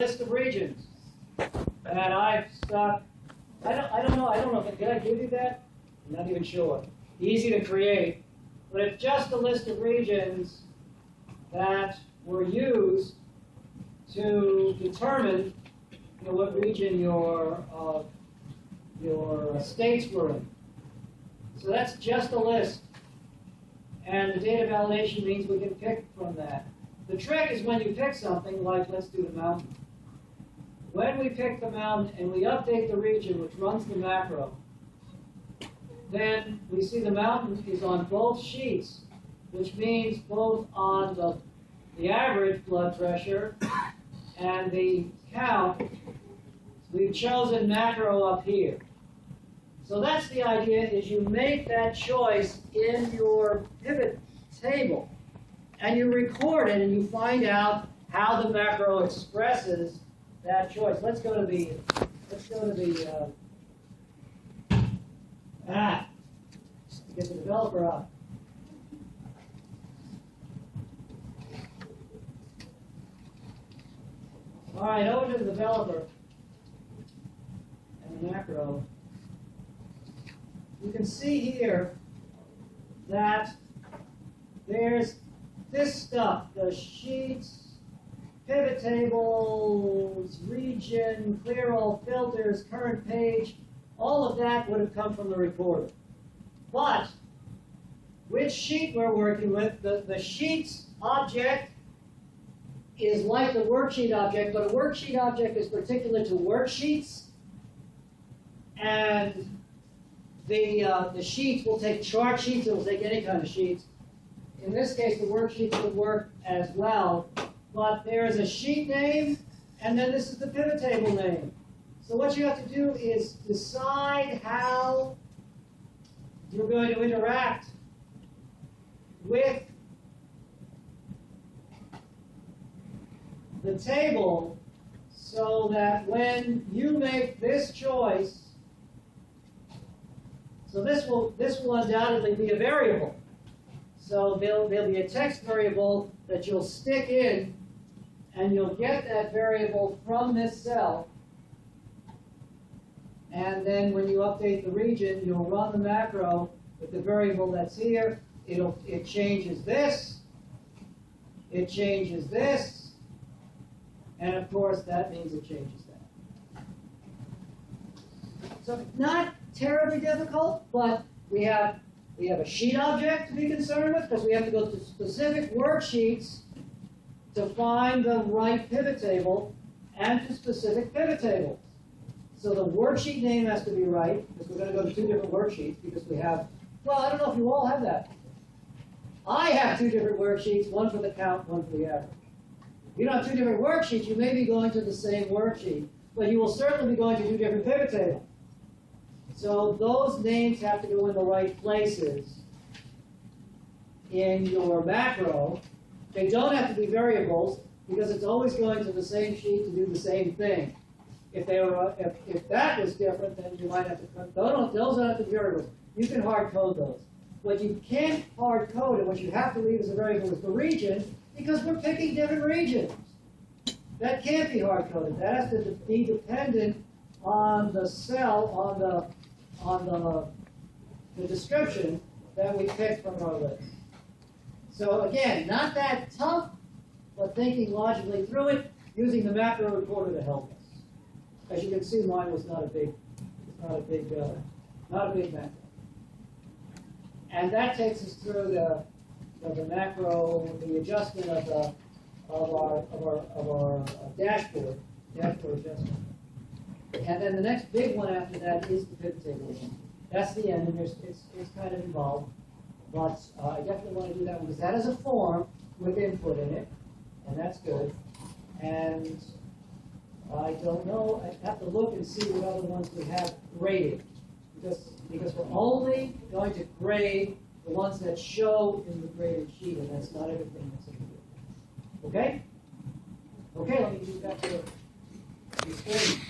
List of regions that I've stuck. I don't know. Did I give you that? I'm not even sure. Easy to create, but it's just a list of regions that were used to determine what region your states were in. So that's just a list, and the data validation means we can pick from that. The trick is when you pick something, like let's do the mountain. When we pick the mountain and we update the region, which runs the macro, then we see the mountain is on both sheets, which means both on the average blood pressure and the count. We've chosen macro up here. So that's the idea, is you make that choice in your pivot table, and you record it, and you find out how the macro expresses that choice. Let's go to the get the developer up. All right, over to the developer and the macro. You can see here that there's this stuff, the sheets, pivot tables, region, clear all filters, current page, all of that would have come from the recorder. But which sheet we're working with, the sheets object is like the worksheet object, but a worksheet object is particular to worksheets, and the sheets will take chart sheets, it will take any kind of sheets. In this case, the worksheets would work as well. But there is a sheet name, and then this is the pivot table name. So what you have to do is decide how you're going to interact with the table so that when you make this choice, so this will undoubtedly be a variable. So there'll be a text variable that you'll stick in, and you'll get that variable from this cell. And then when you update the region, you'll run the macro with the variable that's here. It changes this, it changes this, and of course that means it changes that. So not terribly difficult, but we have a sheet object to be concerned with, because we have to go to specific worksheets to find the right pivot table and to specific pivot tables. So the worksheet name has to be right, because we're going to go to two different worksheets, because we have, well, I don't know if you all have that. I have two different worksheets, one for the count, one for the average. If you don't have two different worksheets, you may be going to the same worksheet, but you will certainly be going to two different pivot tables. So those names have to go in the right places in your macro. They don't have to be variables, because it's always going to the same sheet to do the same thing. If that was different, then you might have to those don't have to be variables. You can hard code those. What you can't hard code and what you have to leave as a variable is the region, because we're picking different regions. That can't be hard coded. That has to be dependent on the cell, on the description that we picked from our list. So again, not that tough, but thinking logically through it, using the macro recorder to help us. As you can see, mine was not a big macro. And that takes us through the macro, the adjustment of our dashboard adjustment. And then the next big one after that is the pivot table. That's the end, and it's kind of involved. But I definitely want to do that one, because that is a form with input in it, and that's good. And I don't know, I have to look and see what other ones we have graded. Because we're only going to grade the ones that show in the graded sheet, and that's not everything that's in the graded. Okay? Okay, let me do that to the screen.